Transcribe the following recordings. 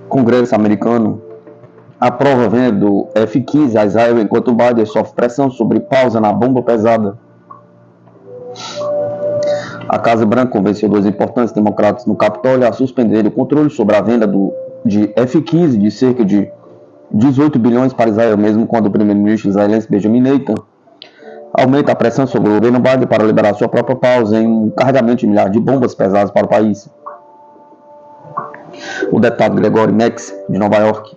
Congresso americano aprova a venda do F-15 a Israel enquanto Biden sofre pressão sobre pausa na bomba pesada. A Casa Branca convenceu dois importantes democratas no Capitólio a suspender o controle sobre a venda de F-15 de cerca de 18 bilhões para Israel, mesmo quando o primeiro-ministro israelense Benjamin Netanyahu aumenta a pressão sobre o governo Biden para liberar sua própria pausa em um carregamento de milhares de bombas pesadas para o país. O deputado Gregory Meeks, de Nova York,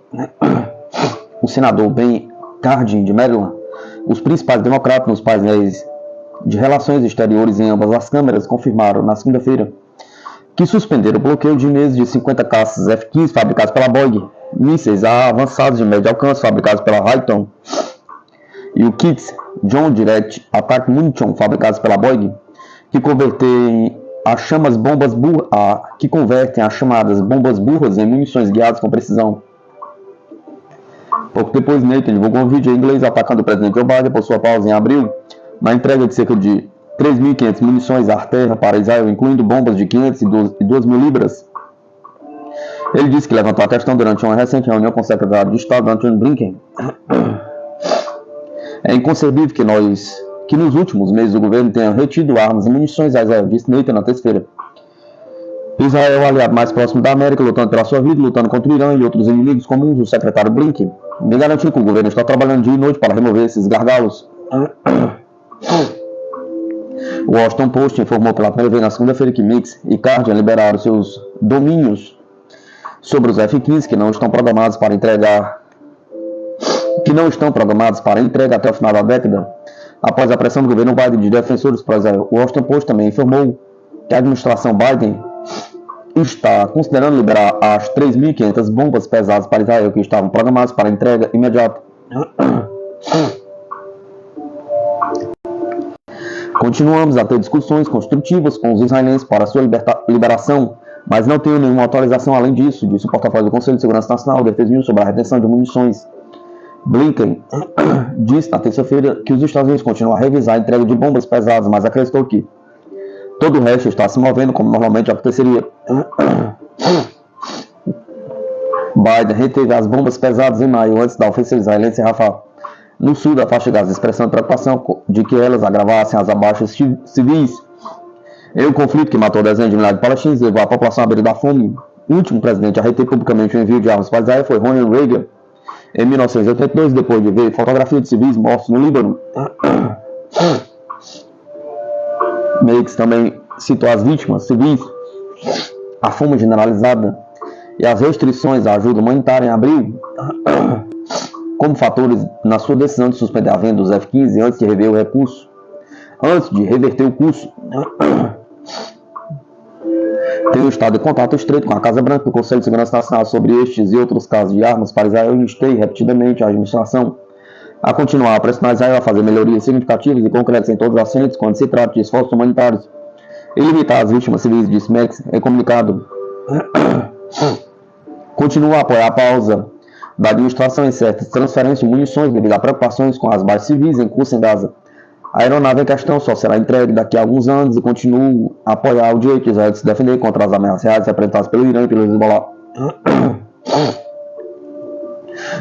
o senador Ben Cardin, de Maryland, os principais democratas nos painéis de relações exteriores em ambas as câmeras confirmaram na segunda-feira que suspenderam o bloqueio de meses de 50 caças F-15 fabricados pela Boeing, mísseis avançados de médio alcance fabricados pela Raytheon e o kits Joint Direct Attack Munition fabricados pela Boeing, que convertem as chamadas bombas burras em munições guiadas com precisão. Pouco depois, Nathan divulgou um vídeo em inglês atacando o presidente Joe Biden por sua pausa em abril na entrega de cerca de 3.500 munições ar-terra para Israel, incluindo bombas de 500 e 2.000 libras. Ele disse que levantou a questão durante uma recente reunião com o secretário de Estado, Antony Blinken. É inconcebível que nos últimos meses o governo tenha retido armas e munições a Israel, disse Nathan na terça-feira. Israel é o aliado mais próximo da América, lutando pela sua vida, lutando contra o Irã e outros inimigos comuns, o secretário Blinken me garantiu que o governo está trabalhando dia e noite para remover esses gargalos. O Washington Post informou pela primeira vez na segunda-feira que Meeks e Cardin liberaram seus domínios sobre os F-15 que não estão programados para entrega até o final da década, após a pressão do governo Biden de defensores para Israel. O Washington Post também informou que a administração Biden está considerando liberar as 3.500 bombas pesadas para Israel que estavam programadas para entrega imediata. Continuamos a ter discussões construtivas com os israelenses para sua liberação, mas não tenho nenhuma autorização além disso, disse o porta-voz do Conselho de Segurança Nacional, defendido sobre a retenção de munições. Blinken disse na terça-feira que os Estados Unidos continuam a revisar a entrega de bombas pesadas, mas acreditou que todo o resto está se movendo como normalmente aconteceria. Biden reteve as bombas pesadas em maio, antes da ofensiva israelense em Rafah, no sul da faixa de Gaza, expressando preocupação de que elas agravassem as abaixas civis em um conflito que matou dezenas de milhares de palestinos e levou a população à beira da fome. O último presidente a reter publicamente o envio de armas para Israel foi Ronald Reagan, em 1982, depois de ver fotografias de civis mortos no Líbano. Meeks também citou as vítimas civis, a fome generalizada e as restrições à ajuda humanitária em abril como fatores na sua decisão de suspender a venda dos F-15 antes de reverter o curso. Tenho estado em contato estreito com a Casa Branca e o Conselho de Segurança Nacional sobre estes e outros casos de armas para Israel e instei repetidamente a administração a continuar a pressionar Israel a fazer melhorias significativas e concretas em todos os assentos quando se trata de esforços humanitários e limitar as vítimas civis, disse Meeks em comunicado. Continua a apoiar a pausa da administração em certas transferências de munições devido a preocupações com as bases civis em curso em Gaza. A aeronave em questão só será entregue daqui a alguns anos e continua a apoiar o direito de Israel de se defender contra as ameaças reais representadas pelo Irã e pelo Hezbollah.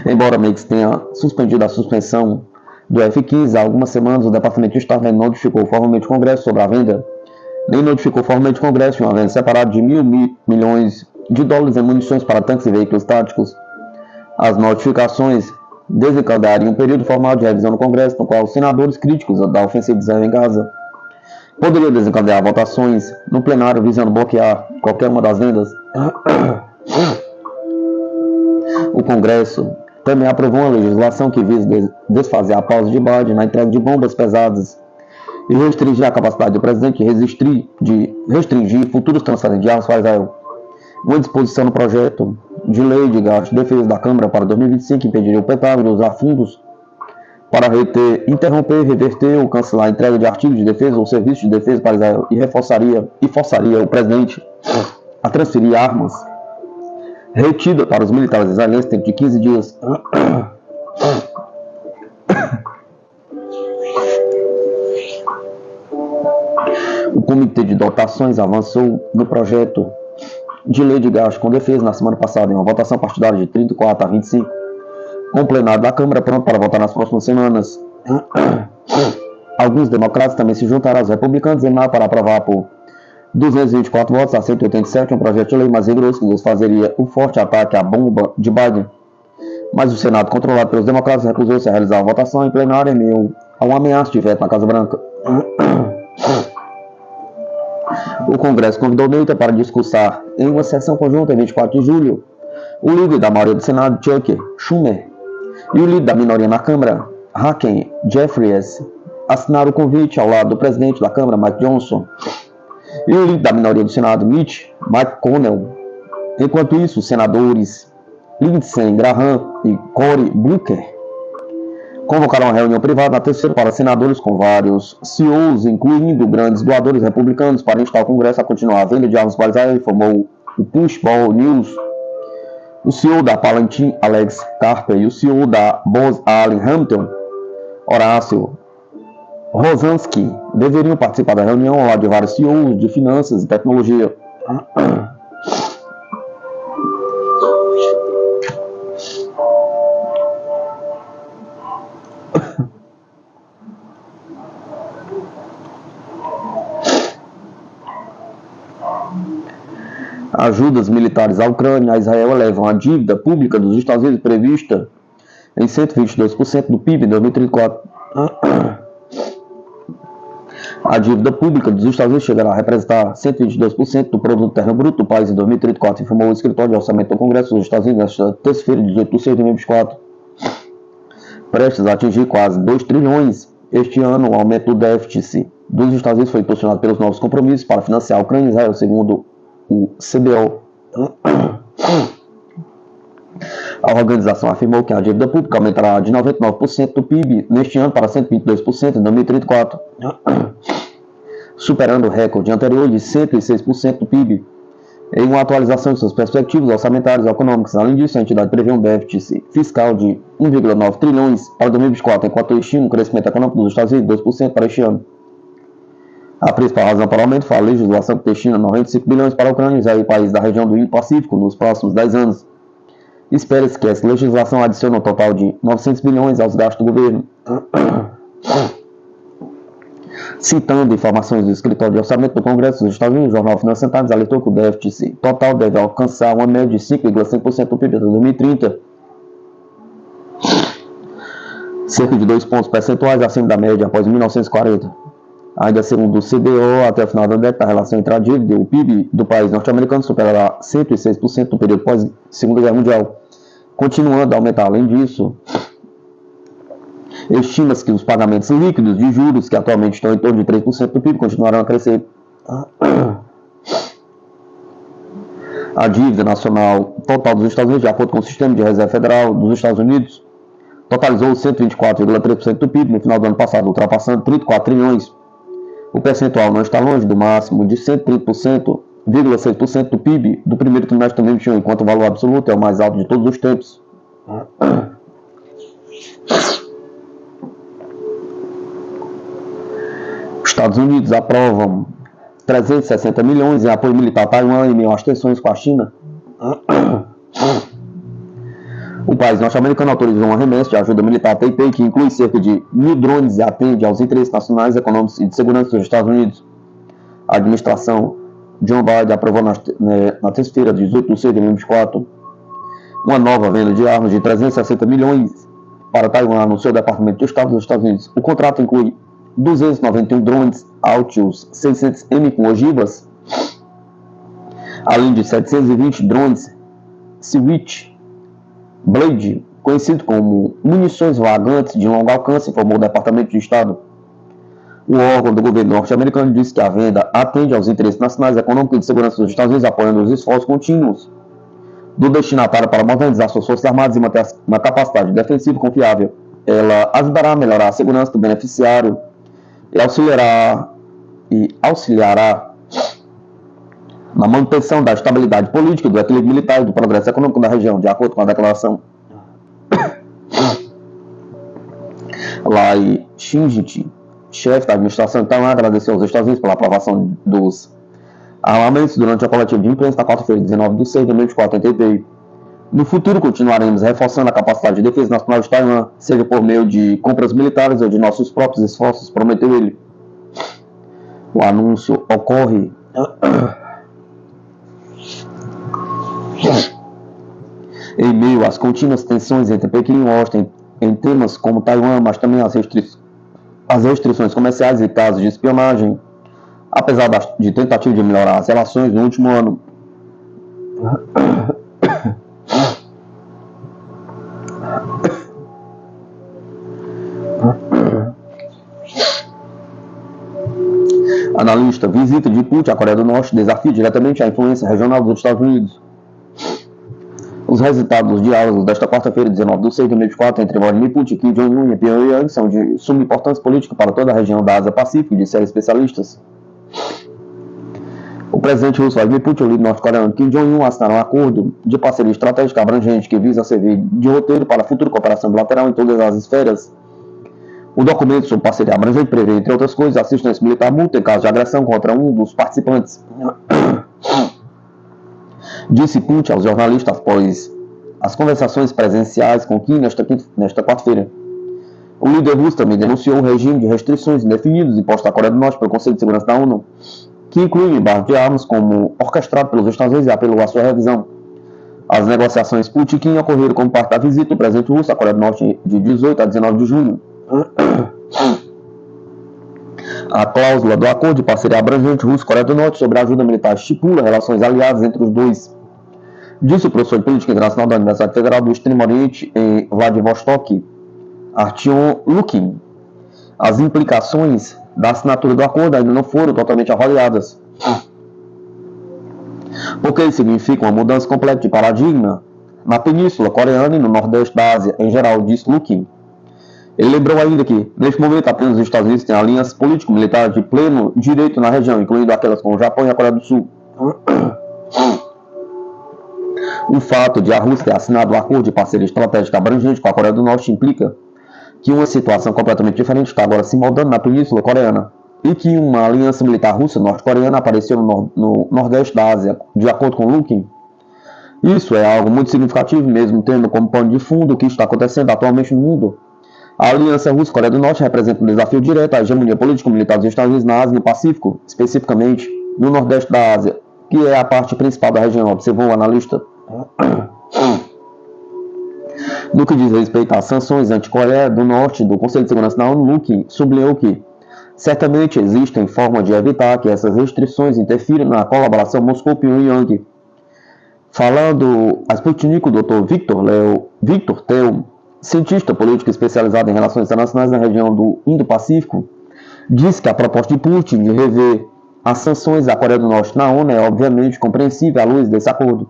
Embora Mex tenha suspendido a suspensão do F-15 há algumas semanas, o Departamento de Estado notificou formalmente o Congresso sobre a venda, nem notificou formalmente o Congresso de uma venda separada de $1.000 milhões em munições para tanques e veículos táticos. As notificações desencadeiariam um período formal de revisão no Congresso, no qual os senadores críticos da ofensiva de Israel em Gaza poderiam desencadear votações no plenário visando bloquear qualquer uma das vendas. O Congresso também aprovou uma legislação que visa desfazer a pausa de Biden na entrega de bombas pesadas e restringir a capacidade do presidente de restringir futuros transferências de armas para Israel. Uma disposição no projeto de lei de gasto de defesa da Câmara para 2025 impediria o Pentágono de usar fundos para interromper, reverter ou cancelar a entrega de artigos de defesa ou serviços de defesa para Israel e forçaria o presidente a transferir armas retidas para os militares israelenses dentro de 15 dias. O Comitê de Dotações avançou no projeto de lei de gasto com defesa na semana passada em uma votação partidária de 34 a 25, com o plenário da Câmara pronto para votar nas próximas semanas. Alguns democratas também se juntaram aos republicanos em maio para aprovar por 224 votos a 187 um projeto de lei mais rigoroso que desfazeria o forte ataque à bomba de Biden. Mas o Senado, controlado pelos democratas, recusou-se a realizar a votação em plenário em meio a uma ameaça de veto na Casa Branca. O Congresso convidou Neita para discursar em uma sessão conjunta em 24 de julho. O líder da maioria do Senado, Chuck Schumer, e o líder da minoria na Câmara, Hakeem Jeffries, assinaram o convite ao lado do presidente da Câmara, Mike Johnson, e o líder da minoria do Senado, Mitch McConnell. Enquanto isso, os senadores Lindsey Graham e Cory Booker convocaram uma reunião privada na terça-feira para senadores com vários CEOs, incluindo grandes doadores republicanos, para instar o Congresso a continuar a venda de armas para Israel, informou o Pushball News. O CEO da Palantir, Alex Carper, e o CEO da Booz Allen Hamilton, Horácio Rosansky, deveriam participar da reunião ao lado de vários CEOs de finanças e tecnologia. Ajudas militares à Ucrânia e a Israel elevam a dívida pública dos Estados Unidos prevista em 122% do PIB em 2034. A dívida pública dos Estados Unidos chegará a representar 122% do produto interno bruto do país em 2034, informou o escritório de orçamento do Congresso dos Estados Unidos nesta terça-feira, 18 de 6 de 2024. Prestes a atingir quase 2 trilhões este ano, o aumento do déficit dos Estados Unidos foi impulsionado pelos novos compromissos para financiar a Ucrânia e Israel, segundo o CBO. A organização afirmou que a dívida pública aumentará de 99% do PIB neste ano para 122% em 2034, superando o recorde anterior de 106% do PIB, em uma atualização de suas perspectivas orçamentárias e econômicas. Além disso, a entidade prevê um déficit fiscal de 1,9 trilhões para 2024, enquanto estima um crescimento econômico dos Estados Unidos de 2% para este ano. A principal razão para o aumento foi a legislação que destina 95 bilhões para a Ucrânia e Israel, país da região do Indo-Pacífico, nos próximos 10 anos. Espera-se que essa legislação adicione um total de 900 bilhões aos gastos do governo. Citando informações do escritório de orçamento do Congresso dos Estados Unidos, o jornal Financial Times alertou que o déficit total deve alcançar uma média de 5,5% do PIB até 2030, cerca de 2 pontos percentuais acima da média após 1940. Ainda segundo o CBO, até o final da década, a relação entre a dívida e o PIB do país norte-americano superará 106% no período pós-Segunda Guerra Mundial, continuando a aumentar. Além disso, estima-se que os pagamentos líquidos de juros, que atualmente estão em torno de 3% do PIB, continuarão a crescer. A dívida nacional total dos Estados Unidos, de acordo com o Sistema de Reserva Federal dos Estados Unidos, totalizou 124,3% do PIB no final do ano passado, ultrapassando 34 trilhões. O percentual não está longe do máximo de 130,6% do PIB do primeiro trimestre de 2021, enquanto o valor absoluto é o mais alto de todos os tempos. Os Estados Unidos aprovam 360 milhões em apoio militar a Taiwan em meio às tensões com a China. O país norte-americano autorizou uma remessa de ajuda militar a Taipei, que inclui cerca de 1.000 drones e atende aos interesses nacionais, econômicos e de segurança dos Estados Unidos. A administração John Biden aprovou na terça-feira, 18 de setembro de 2024, uma nova venda de armas de 360 milhões para Taiwan no seu Departamento de Estado dos Estados Unidos. O contrato inclui 291 drones Altius 600M com ogivas, além de 720 drones Switch Blade, conhecido como munições vagantes de longo alcance, informou o Departamento de Estado. O órgão do governo norte-americano disse que a venda atende aos interesses nacionais, econômicos e de segurança dos Estados Unidos, apoiando os esforços contínuos do destinatário para modernizar suas forças armadas e manter uma capacidade defensiva confiável. Ela ajudará a melhorar a segurança do beneficiário e auxiliará na manutenção da estabilidade política, do equilíbrio militar e do progresso econômico da região, de acordo com a declaração. Lai Ching-te, chefe da administração de Taiwan, agradeceu aos Estados Unidos pela aprovação dos armamentos durante a coletiva de imprensa na quarta-feira, 19 de 6 de 2024, em Taipei. No futuro, continuaremos reforçando a capacidade de defesa nacional de Taiwan, seja por meio de compras militares ou de nossos próprios esforços, prometeu ele. O anúncio ocorre em meio às contínuas tensões entre Pequim e Washington em temas como Taiwan, mas também as restrições comerciais e casos de espionagem, apesar de tentativa de melhorar as relações no último ano. Analista: visita de Putin à Coreia do Norte desafia diretamente a influência regional dos Estados Unidos. Os resultados dos diálogos desta quarta-feira, 19 de 6 de 2024, entre Vladimir Putin, Kim Jong-un e Pyongyang são de suma importância política para toda a região da Ásia-Pacífico, disseram especialistas. O presidente russo Vladimir Putin e o líder norte-coreano Kim Jong-un assinaram um acordo de parceria estratégica abrangente que visa servir de roteiro para a futura cooperação bilateral em todas as esferas. O documento sobre parceria abrangente prevê, entre outras coisas, assistência militar mútua em caso de agressão contra um dos participantes. Disse Putin aos jornalistas após as conversações presenciais com Kim nesta quarta-feira. O líder russo também denunciou o regime de restrições indefinidas imposto à Coreia do Norte pelo Conselho de Segurança da ONU, que inclui o embargo de armas como orquestrado pelos Estados Unidos e apelou à sua revisão. As negociações Putin e Kim ocorreram como parte da visita do presidente russo à Coreia do Norte de 18 a 19 de junho. A cláusula do acordo de parceria abrangente Russo-Coreia do Norte sobre a ajuda militar estipula relações aliadas entre os dois. Disse o professor de Política Internacional da Universidade Federal do Extremo Oriente em Vladivostok, Artyom Lukin. As implicações da assinatura do acordo ainda não foram totalmente avaliadas, porque ele significa uma mudança completa de paradigma na Península Coreana e no Nordeste da Ásia em geral, disse Lukin. Ele lembrou ainda que, neste momento, apenas os Estados Unidos têm alianças político-militares de pleno direito na região, incluindo aquelas com o Japão e a Coreia do Sul. O fato de a Rússia ter assinado um acordo de parceria estratégica abrangente com a Coreia do Norte implica que uma situação completamente diferente está agora se moldando na Península Coreana e que uma aliança militar russa-norte-coreana apareceu no Nordeste da Ásia, de acordo com Lukin. Isso é algo muito significativo, mesmo tendo como pano de fundo o que está acontecendo atualmente no mundo. A aliança russa-Coreia do Norte representa um desafio direto à hegemonia político-militar dos Estados Unidos na Ásia e no Pacífico, especificamente no Nordeste da Ásia, que é a parte principal da região, observou o analista. No que diz respeito às sanções anti-Coreia do Norte do Conselho de Segurança da ONU, Lukin sublinhou que certamente existem formas de evitar que essas restrições interfiram na colaboração Moscou-Pyongyang. Falando a Sputnik, o Dr. Victor Teo, cientista político especializado em relações internacionais na região do Indo-Pacífico, disse que a proposta de Putin de rever as sanções à Coreia do Norte na ONU é obviamente compreensível à luz desse acordo.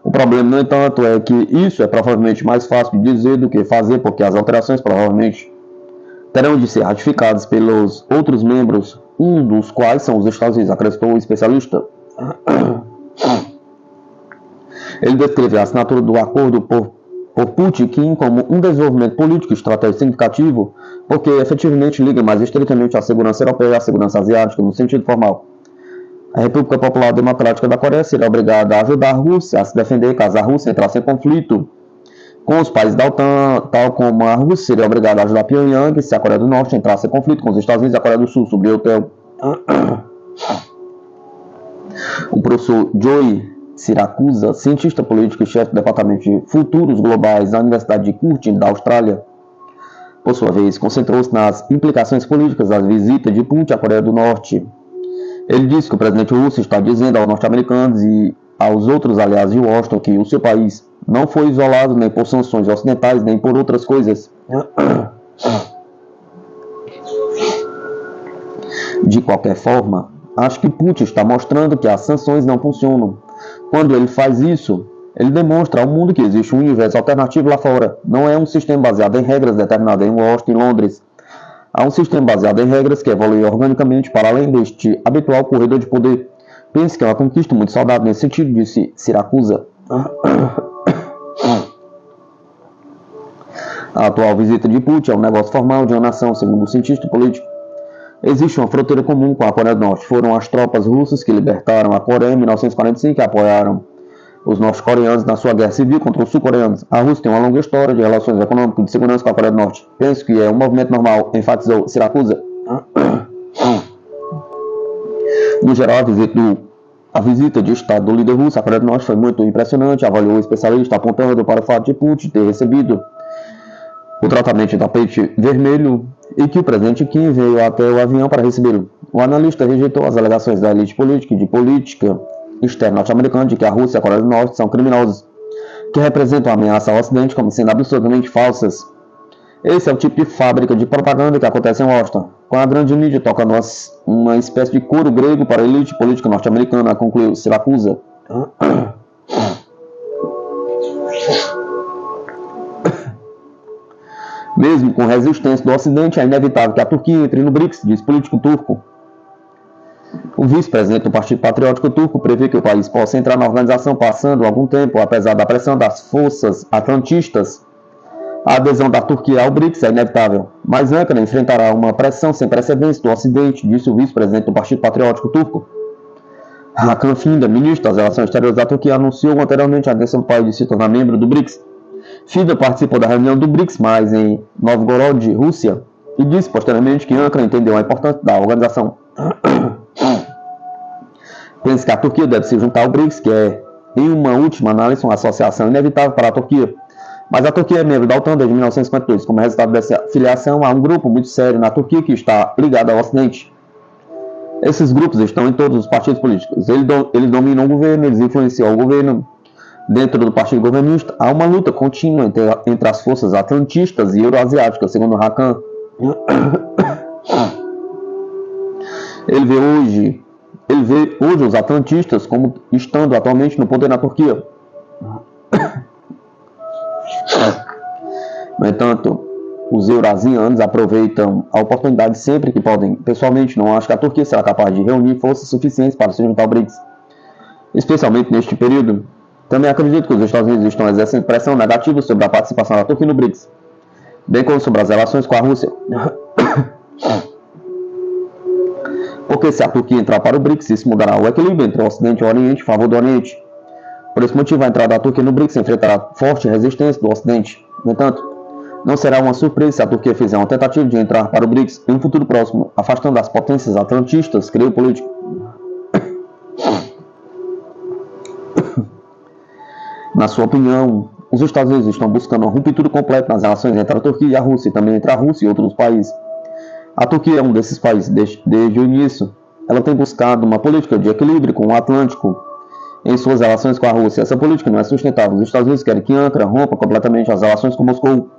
O problema, no entanto, é que isso é provavelmente mais fácil de dizer do que fazer, porque as alterações provavelmente terão de ser ratificadas pelos outros membros, um dos quais são os Estados Unidos, acrescentou o especialista. Ele descreveu a assinatura do acordo por Putin e Kim como um desenvolvimento político e estratégico significativo, porque efetivamente liga mais estreitamente à segurança europeia e à segurança asiática, no sentido formal. A República Popular Democrática da Coreia será obrigada a ajudar a Rússia a se defender caso a Rússia entrasse em conflito com os países da OTAN, tal como a Rússia seria obrigada a ajudar Pyongyang se a Coreia do Norte entrasse em conflito com os Estados Unidos e a Coreia do Sul sobre o hotel. O professor Joey Siracusa, cientista político e chefe do Departamento de Futuros Globais da Universidade de Curtin, da Austrália, por sua vez, concentrou-se nas implicações políticas da visita de Putin à Coreia do Norte. Ele disse que o presidente russo está dizendo aos norte-americanos e aos outros aliados de Washington que o seu país não foi isolado nem por sanções ocidentais, nem por outras coisas. De qualquer forma, acho que Putin está mostrando que as sanções não funcionam. Quando ele faz isso, ele demonstra ao mundo que existe um universo alternativo lá fora. Não é um sistema baseado em regras determinadas em Washington e Londres. Há um sistema baseado em regras que evolui organicamente para além deste habitual corredor de poder. Pense que é uma conquista muito saudável nesse sentido, disse Siracusa. A atual visita de Putin é um negócio formal de uma nação, segundo o cientista político. Existe uma fronteira comum com a Coreia do Norte. Foram as tropas russas que libertaram a Coreia em 1945 e apoiaram os norte-coreanos na sua guerra civil contra os sul-coreanos. A Rússia tem uma longa história de relações econômicas e de segurança com a Coreia do Norte. Penso que é um movimento normal, enfatizou Siracusa. No geral, a visita de Estado do líder russo à Coreia do Norte foi muito impressionante, avaliou o especialista, apontando para o fato de Putin ter recebido o tratamento de tapete vermelho e que o presidente Kim veio até o avião para recebê-lo. O analista rejeitou as alegações da elite política e de política externa norte-americana de que a Rússia e a Coreia do Norte são criminosos, que representam a ameaça ao Ocidente como sendo absolutamente falsas. Esse é o tipo de fábrica de propaganda que acontece em Washington, com a grande mídia tocando uma espécie de coro grego para a elite política norte-americana, concluiu Siracusa. Mesmo com resistência do Ocidente, é inevitável que a Turquia entre no BRICS, diz político turco. O vice-presidente do Partido Patriótico Turco prevê que o país possa entrar na organização passando algum tempo, apesar da pressão das forças atlantistas. A adesão da Turquia ao BRICS é inevitável, mas Ankara enfrentará uma pressão sem precedentes do Ocidente, disse o vice-presidente do Partido Patriótico Turco. Hakan Fidan, ministro das Relações Exteriores da Turquia, anunciou anteriormente a intenção do país de se tornar membro do BRICS. Fidan participou da reunião do BRICS+, em Novgorod, Rússia, e disse posteriormente que Ankara entendeu a importância da organização. Pensa que a Turquia deve se juntar ao BRICS, que é, em uma última análise, uma associação inevitável para a Turquia. Mas a Turquia é membro da OTAN desde 1952. Como resultado dessa filiação, há um grupo muito sério na Turquia que está ligado ao Ocidente. Esses grupos estão em todos os partidos políticos. Eles dominam o governo, eles influenciam o governo. Dentro do partido governista, há uma luta contínua entre as forças atlantistas e euroasiáticas, segundo Hakan. Ele vê hoje os atlantistas como estando atualmente no poder na Turquia. No entanto, os eurasianos aproveitam a oportunidade sempre que podem. Pessoalmente, não acho que a Turquia será capaz de reunir forças suficientes para se juntar ao BRICS, especialmente neste período. Também acredito que os Estados Unidos estão exercendo pressão negativa sobre a participação da Turquia no BRICS, bem como sobre as relações com a Rússia. Porque se a Turquia entrar para o BRICS, isso mudará o equilíbrio entre o Ocidente e o Oriente em favor do Oriente. Por esse motivo, a entrada da Turquia no BRICS enfrentará forte resistência do Ocidente. No entanto, não será uma surpresa se a Turquia fizer uma tentativa de entrar para o BRICS em um futuro próximo, afastando as potências atlantistas, creio político. Na sua opinião, os Estados Unidos estão buscando uma ruptura completa nas relações entre a Turquia e a Rússia, e também entre a Rússia e outros países. A Turquia é um desses países desde o início. Ela tem buscado uma política de equilíbrio com o Atlântico em suas relações com a Rússia. Essa política não é sustentável. Os Estados Unidos querem que Ankara rompa completamente as relações com Moscou.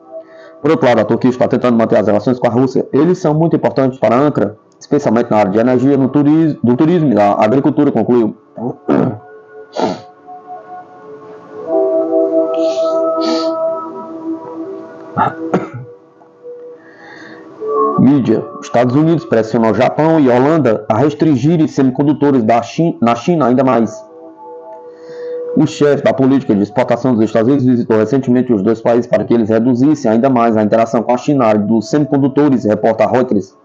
Por outro lado, a Turquia está tentando manter as relações com a Rússia. Eles são muito importantes para Ankara, especialmente na área de energia, do turismo e da agricultura, concluiu. Mídia. Estados Unidos pressionou Japão e Holanda a restringirem semicondutores na China ainda mais. O chefe da política de exportação dos Estados Unidos visitou recentemente os dois países para que eles reduzissem ainda mais a interação com a China na área dos semicondutores, reporta Reuters.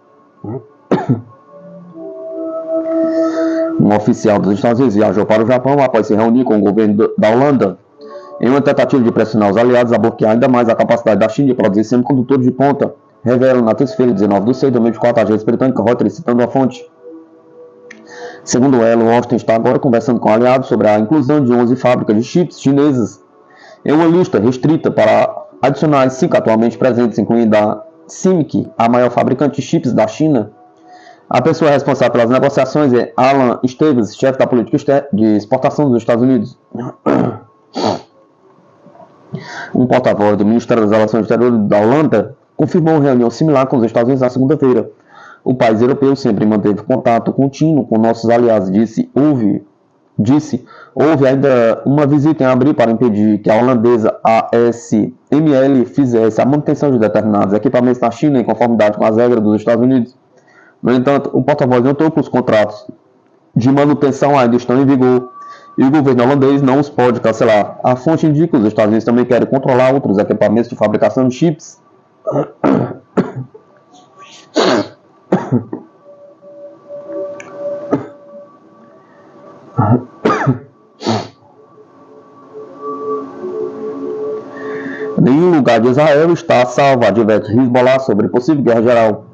Um oficial dos Estados Unidos viajou para o Japão após se reunir com o governo da Holanda Em uma tentativa de pressionar os aliados a bloquear ainda mais a capacidade da China de produzir semicondutores de ponta, revela na terça-feira, 19 de 6 de 2024, a agência britânica Reuters, citando a fonte. Segundo ela, Washington está agora conversando com aliados sobre a inclusão de 11 fábricas de chips chinesas em uma lista restrita para adicionar as 5 atualmente presentes, incluindo a CIMIC, a maior fabricante de chips da China. A pessoa responsável pelas negociações é Alan Stevens, chefe da política de exportação dos Estados Unidos. Um porta-voz do Ministério das Relações Exteriores da Holanda confirmou uma reunião similar com os Estados Unidos na segunda-feira. O país europeu sempre manteve contato contínuo com nossos aliados, houve ainda uma visita em abril para impedir que a holandesa ASML fizesse a manutenção de determinados equipamentos na China em conformidade com as regras dos Estados Unidos. No entanto, o porta-voz notou que os contratos de manutenção ainda estão em vigor e o governo holandês não os pode cancelar. A fonte indica que os Estados Unidos também querem controlar outros equipamentos de fabricação de chips. Nenhum lugar de Israel está a salvo, adverte Hezbollah sobre possível guerra geral.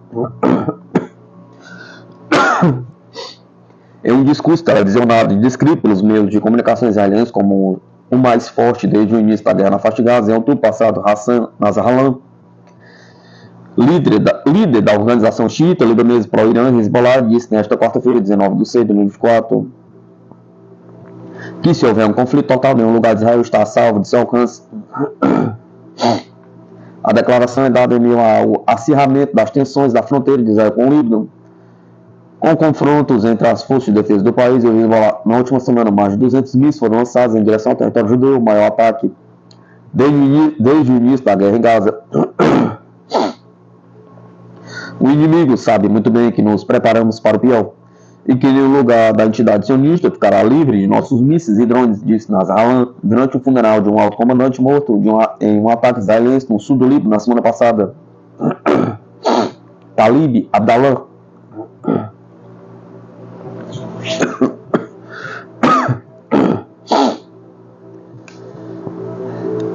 Em um discurso televisionado e descrito pelos meios de comunicação israelenses como o mais forte desde o início da guerra na faixa de Gaza, em outubro passado, Hassan Nasrallah, líder da organização xiita libanesa pró-Irã, Hezbollah, disse nesta quarta-feira, 19 de 6 de 2024, que se houver um conflito total, nenhum lugar de Israel está a salvo de seu alcance. A declaração é dada em meio ao acirramento das tensões da fronteira de Israel com o Líbano, com confrontos entre as forças de defesa do país e o Hezbollah. Na última semana, mais de 200 mísseis foram lançados em direção ao território judeu, o maior ataque desde o início da guerra em Gaza. O inimigo sabe muito bem que nos preparamos para o pior e que nenhum lugar da entidade sionista ficará livre de nossos mísseis e drones, disse Nasrallah durante o funeral de um alto comandante morto em um ataque israelense no sul do Líbano na semana passada. Talib Abdallah.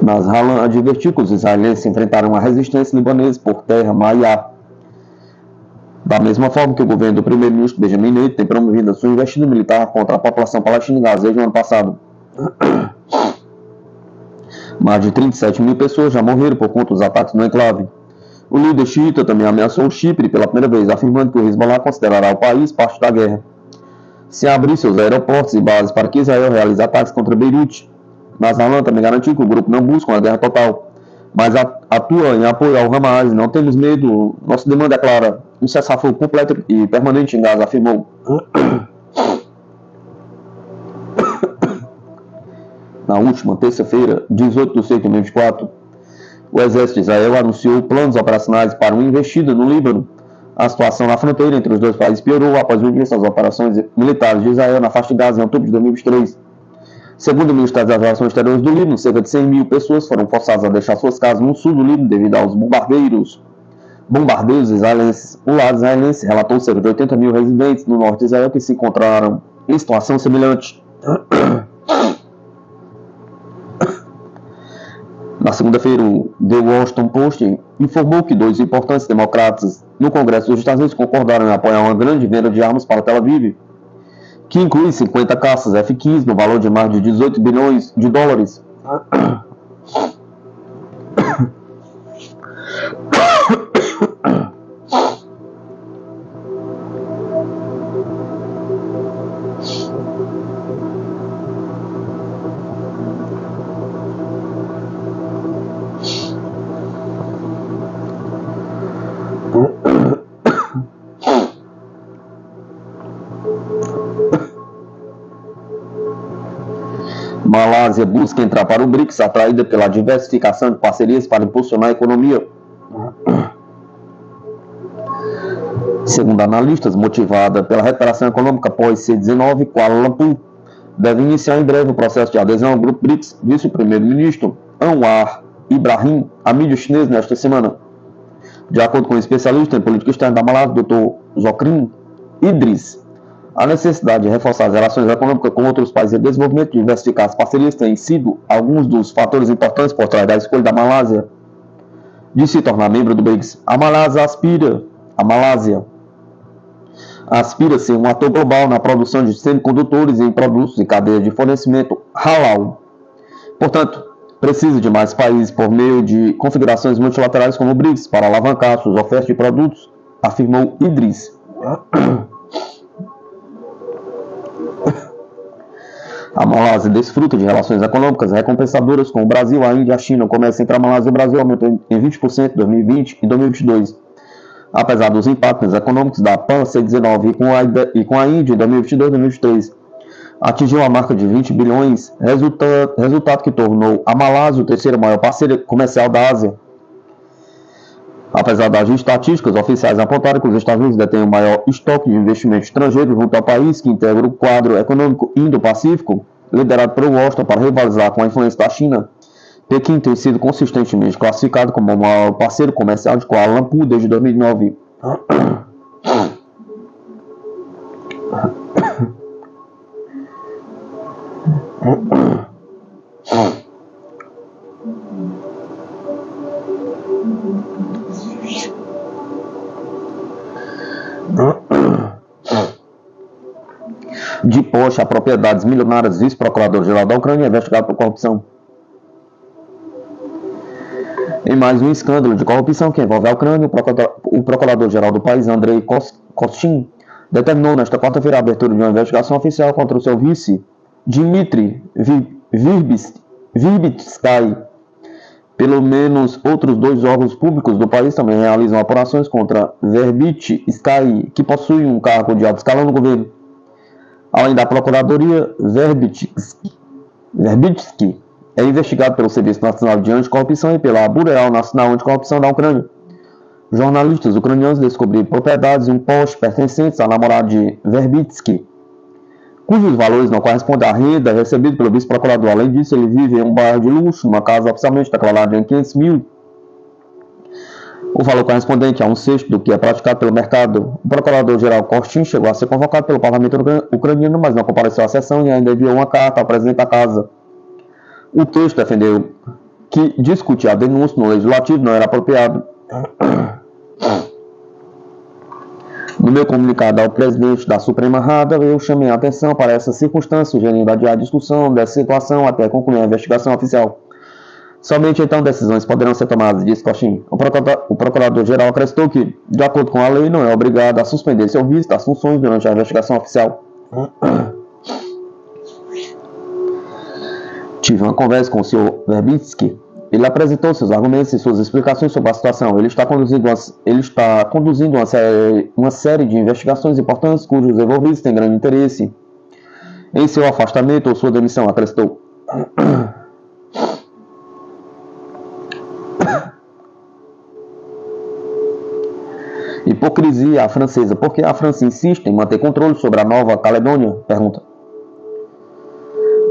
Nasrallah advertiu que os israelenses enfrentaram a resistência libanesa por terra, mar e ar. Da mesma forma que o governo do primeiro-ministro Benjamin Netanyahu tem promovido a sua investida militar contra a população palestina em Gaza desde o ano passado. Mais de 37 mil pessoas já morreram por conta dos ataques no enclave. O líder xiita também ameaçou o Chipre pela primeira vez, afirmando que o Hezbollah considerará o país parte da guerra se abrir seus aeroportos e bases para que Israel realize ataques contra Beirute. Nasrallah também garantiu que o grupo não busca uma guerra total, mas atua em apoio ao Hamas. Não temos medo, nossa demanda é clara, um cessar-fogo completo e permanente em Gaza, afirmou. Na última terça-feira, 18 de 6 de 2024, o exército de Israel anunciou planos operacionais para uma investida no Líbano. A situação na fronteira entre os dois países piorou após o início das operações militares de Israel na faixa de Gaza em outubro de 2023. Segundo o Ministério das Relações Exteriores do Líbano, cerca de 100 mil pessoas foram forçadas a deixar suas casas no sul do Líbano devido aos bombardeios israelenses. O lado israelense relatou cerca de 80 mil residentes no norte de Israel que se encontraram em situação semelhante. Na segunda-feira, o The Washington Post informou que 2 importantes democratas no Congresso dos Estados Unidos concordaram em apoiar uma grande venda de armas para Tel Aviv, que inclui 50 caças F-15 no valor de mais de 18 bilhões de dólares. Malásia busca entrar para o BRICS, atraída pela diversificação de parcerias para impulsionar a economia. Segundo analistas, motivada pela recuperação econômica pós-C19, Kuala Lumpur deve iniciar em breve o processo de adesão ao grupo BRICS, disse o primeiro-ministro Anwar Ibrahim à mídia chinesa nesta semana. De acordo com o especialista em política externa da Malásia, Dr. Zokrin Idris, A necessidade de reforçar as relações econômicas com outros países e desenvolvimento de diversificar as parcerias têm sido alguns dos fatores importantes por trás da escolha da Malásia de se tornar membro do BRICS. A Malásia aspira a ser um ator global na produção de semicondutores e em produtos e cadeias de fornecimento halal. Portanto, precisa de mais países por meio de configurações multilaterais como o BRICS para alavancar suas ofertas de produtos, afirmou Idris. A Malásia desfruta de relações econômicas recompensadoras com o Brasil, a Índia e a China. O comércio entre a Malásia e o Brasil aumentou em 20% em 2020 e 2022. Apesar dos impactos econômicos da PAN-C19 e com a Índia em 2022 e 2023, atingiu a marca de 20 bilhões, resultado que tornou a Malásia o terceiro maior parceiro comercial da Ásia. Apesar das estatísticas oficiais apontarem que os Estados Unidos detêm o maior estoque de investimento estrangeiro junto ao país que integra o quadro econômico Indo-Pacífico, liderado por Washington para rivalizar com a influência da China, Pequim tem sido consistentemente classificado como o maior parceiro comercial de Kuala Lumpur desde 2009. De posse a propriedades milionárias, vice-procurador-geral da Ucrânia é investigado por corrupção. Em mais um escândalo de corrupção que envolve a Ucrânia, o procurador-geral do país, Andrei Kostin, determinou nesta quarta-feira a abertura de uma investigação oficial contra o seu vice, Dmitry Verbitsky. Pelo menos outros dois órgãos públicos do país também realizam apurações contra Verbitsky, que possui um cargo de alto escalão no governo. Além da procuradoria, Verbitsky é investigado pelo Serviço Nacional de Anticorrupção e pela Bureau Nacional Anticorrupção da Ucrânia. Jornalistas ucranianos descobriram propriedades em um poste pertencentes à namorada de Verbitsky, cujos valores não correspondem à renda recebida pelo vice-procurador. Além disso, ele vive em um bairro de luxo, numa casa oficialmente declarada em 500 mil. O valor correspondente a um sexto do que é praticado pelo mercado. O procurador-geral Kostin chegou a ser convocado pelo parlamento ucraniano, mas não compareceu à sessão e ainda enviou uma carta ao presidente da casa. O texto defendeu que discutir a denúncia no legislativo não era apropriado. No meu comunicado ao presidente da Suprema Rada, eu chamei a atenção para essa circunstância, sugerindo adiar a discussão dessa situação até concluir a investigação oficial. Somente então decisões poderão ser tomadas, disse Kostin. O procurador-geral acrescentou que, de acordo com a lei, não é obrigado a suspender seu vice das funções durante a investigação oficial. Tive uma conversa com o Sr. Verbitsky. Ele apresentou seus argumentos e suas explicações sobre a situação. Ele está conduzindo uma série de investigações importantes cujos envolvidos têm grande interesse em seu afastamento ou sua demissão, acrescentou. Hipocrisia francesa. Por que a França insiste em manter controle sobre a Nova Caledônia? Pergunta.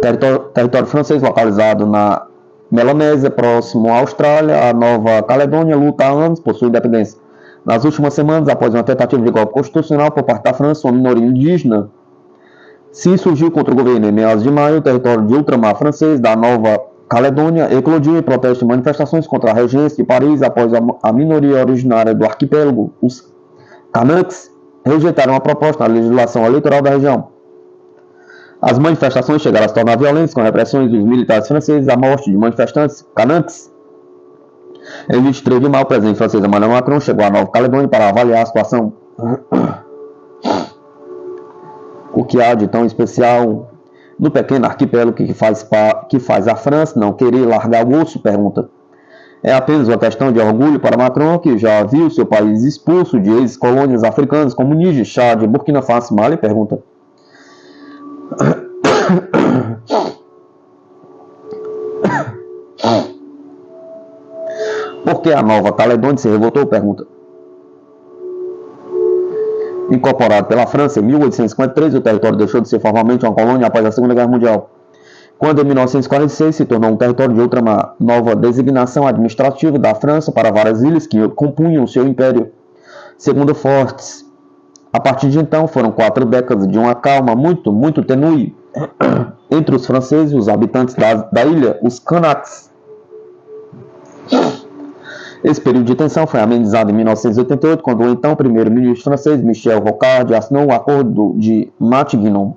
Território francês localizado na Melanésia, próximo à Austrália, a Nova Caledônia luta há anos por sua independência. Nas últimas semanas, após uma tentativa de golpe constitucional por parte da França, uma minoria indígena se insurgiu contra o governo. Em meados de maio, o território de ultramar francês da Nova Caledônia eclodiu em protestos e manifestações contra a regência de Paris após a minoria originária do arquipélago, os Canucks, rejeitaram a proposta na legislação eleitoral da região. As manifestações chegaram a se tornar violentas com repressões dos militares franceses, a morte de manifestantes Canucks. Em 23 de maio, o presidente francês Emmanuel Macron chegou à Nova Caledônia para avaliar a situação. O que há de tão especial no pequeno arquipélago que faz a França não querer largar o osso? Pergunta. É apenas uma questão de orgulho para Macron, que já viu seu país expulso de ex-colônias africanas como Níger, Chad, Burkina Faso e Mali? Pergunta. Por que a Nova Caledônia se revoltou? Pergunta. Incorporado pela França em 1853, o território deixou de ser formalmente uma colônia após a Segunda Guerra Mundial, quando em 1946 se tornou um território de ultramar, nova designação administrativa da França para várias ilhas que compunham o seu império. Segundo fontes A partir de então, foram 4 décadas de uma calma muito, muito tenue entre os franceses e os habitantes da ilha, os Kanaks. Esse período de tensão foi amenizado em 1988, quando o então primeiro-ministro francês Michel Rocard assinou o Acordo de Matignon.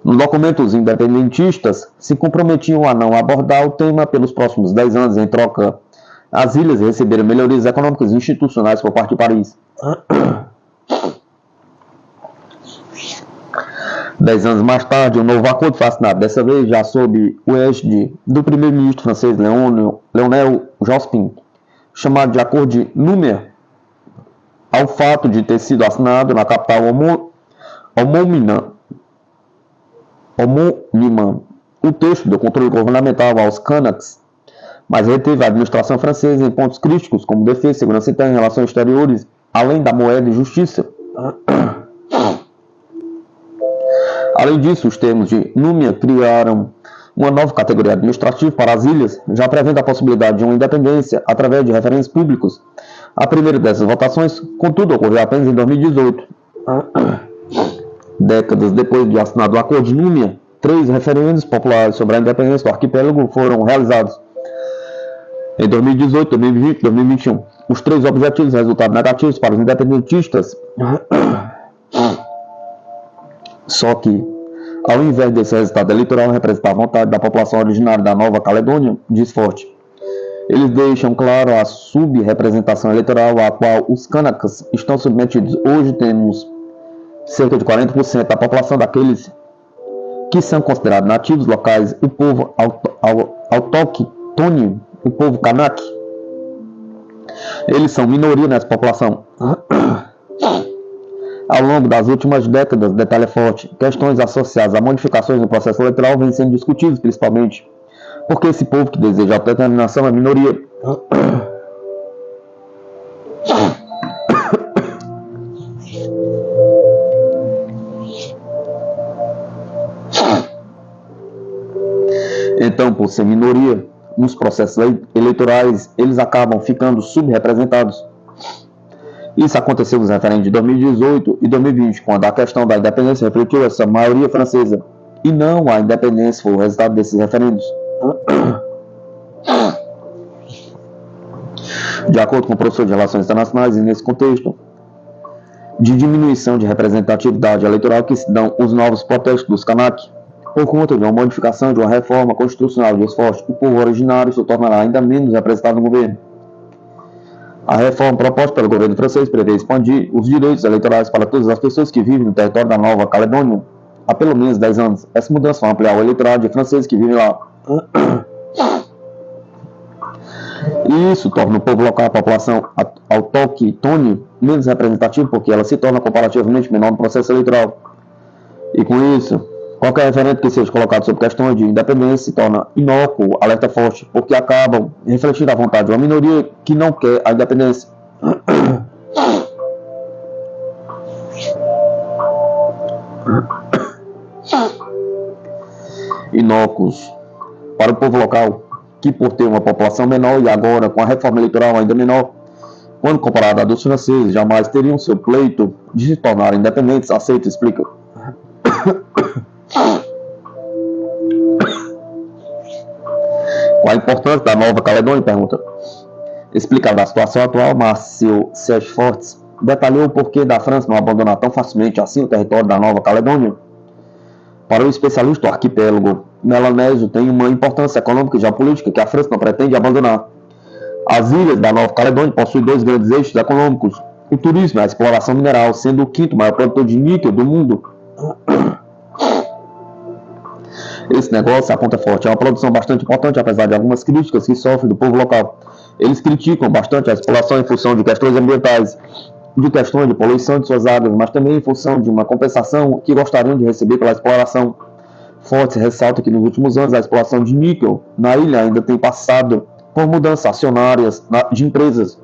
No documento, os independentistas se comprometiam a não abordar o tema pelos próximos 10 anos. Em troca, as ilhas receberam melhorias econômicas e institucionais por parte de Paris. 10 anos mais tarde, um novo acordo foi assinado, dessa vez já sob o égide do primeiro-ministro francês Lionel Jospin, chamado de Acordo de Nouméa, ao fato de ter sido assinado na capital homônima. O texto deu controle governamental aos Kanaks, mas reteve a administração francesa em pontos críticos, como defesa, segurança interna, relações exteriores, além da moeda e justiça. Além disso, os termos de Nouméa criaram uma nova categoria administrativa para as ilhas, já prevendo a possibilidade de uma independência através de referendos públicos. A primeira dessas votações, contudo, ocorreu apenas em 2018. Décadas depois de assinado o Acordo de Nouméa, 3 referendos populares sobre a independência do arquipélago foram realizados em 2018, 2020 e 2021. Os 3 objetivos resultaram negativos para os independentistas. Só que, ao invés desse resultado eleitoral representar a vontade da população originária da Nova Caledônia, diz Forte, eles deixam claro a subrepresentação eleitoral à qual os Kanaks estão submetidos. Hoje temos cerca de 40% da população daqueles que são considerados nativos locais, o povo autóctone, o povo Kanak. Eles são minoria nessa população. Ao longo das últimas décadas, detalha Forte, questões associadas a modificações no processo eleitoral vêm sendo discutidas, principalmente porque esse povo que deseja autodeterminação é minoria. Então, por ser minoria, nos processos eleitorais, eles acabam ficando subrepresentados. Isso aconteceu nos referendos de 2018 e 2020, quando a questão da independência refletiu essa maioria francesa, e não a independência foi o resultado desses referendos. De acordo com o professor de Relações Internacionais, e nesse contexto de diminuição de representatividade eleitoral que se dão os novos protestos dos Kanak, por conta de uma modificação de uma reforma constitucional de esforço, o povo originário se tornará ainda menos representado no governo. A reforma proposta pelo governo francês prevê expandir os direitos eleitorais para todas as pessoas que vivem no território da Nova Caledônia há pelo menos 10 anos. Essa mudança vai ampliar o eleitorado de franceses que vivem lá. E isso torna o povo local, a população autóctone, menos representativa, porque ela se torna comparativamente menor no processo eleitoral. E com isso, qualquer referendo que seja colocado sobre questões de independência se torna inócuo, alerta Forte, porque acabam refletindo a vontade de uma minoria que não quer a independência. Inócuos para o povo local, que por ter uma população menor e agora com a reforma eleitoral ainda menor, quando comparada à dos franceses, jamais teriam seu pleito de se tornarem independentes, aceita, explica. Qual a importância da Nova Caledônia? Pergunta. Explicado a situação atual, Márcio Sérgio Fortes detalhou o porquê da França não abandonar tão facilmente assim o território da Nova Caledônia. Para o especialista, o arquipélago melanésio tem uma importância econômica e geopolítica que a França não pretende abandonar. As ilhas da Nova Caledônia possuem 2 grandes eixos econômicos: o turismo e a exploração mineral, sendo o 5º maior produtor de níquel do mundo. Esse negócio, aponta Forte, é uma produção bastante importante, apesar de algumas críticas que sofrem do povo local. Eles criticam bastante a exploração em função de questões ambientais, de questões de poluição de suas águas, mas também em função de uma compensação que gostariam de receber pela exploração. Forte ressalta que nos últimos anos a exploração de níquel na ilha ainda tem passado por mudanças acionárias de empresas.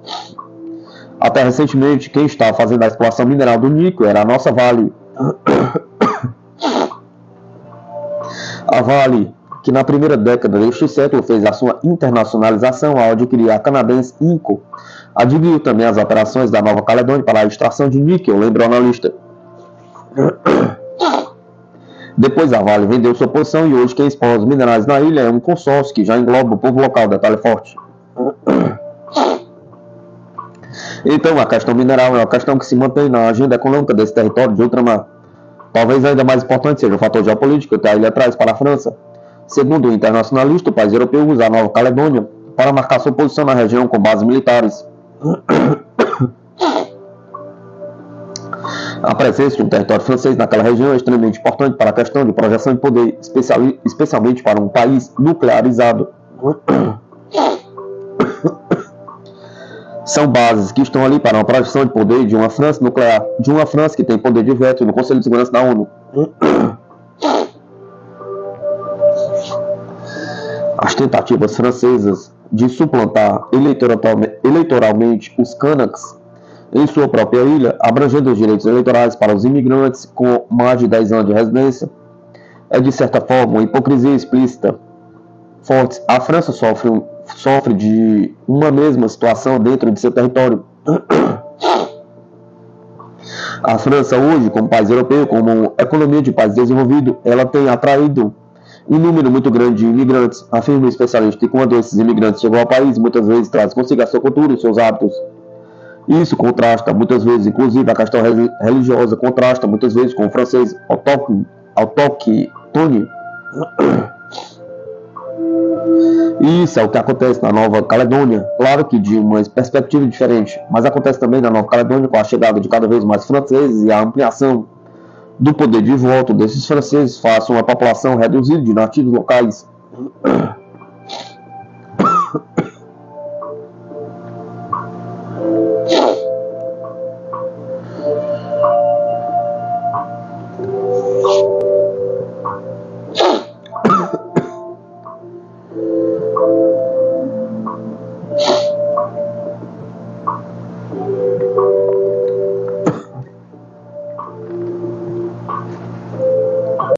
Até recentemente, quem estava fazendo a exploração mineral do níquel era a nossa Vale. A Vale que na primeira década deste século fez a sua internacionalização ao adquirir a canadense Inco. Adquiriu também as operações da Nova Caledônia para a extração de níquel, lembra o analista. Depois a Vale vendeu sua posição e hoje quem expõe os minerais na ilha é um consórcio que já engloba o povo local, detalhe forte. Então a questão mineral é uma questão que se mantém na agenda econômica desse território de ultramar. Talvez ainda mais importante seja o fator geopolítico que a ilha traz para a França. Segundo o internacionalista, o país europeu usa a Nova Caledônia para marcar sua posição na região com bases militares. A presença de um território francês naquela região é extremamente importante para a questão de projeção de poder, especialmente para um país nuclearizado. São bases que estão ali para uma projeção de poder de uma França nuclear, de uma França que tem poder de veto no Conselho de Segurança da ONU. As tentativas francesas de suplantar eleitoralmente os Kanaks em sua própria ilha, abrangendo os direitos eleitorais para os imigrantes com mais de 10 anos de residência, é de certa forma uma hipocrisia explícita. Fortes, a França sofre de uma mesma situação dentro de seu território. A França hoje, como país europeu, como economia de país desenvolvido, ela tem atraído um número muito grande de imigrantes, afirma o especialista, e quando esses imigrantes chegam ao país, muitas vezes trazem consigo a sua cultura e seus hábitos. Isso contrasta muitas vezes, inclusive a questão religiosa, contrasta muitas vezes com o francês autóctone. Isso é o que acontece na Nova Caledônia, claro que de uma perspectiva diferente, mas acontece também na Nova Caledônia com a chegada de cada vez mais franceses e a ampliação do poder de voto desses franceses face a uma população reduzida de nativos locais.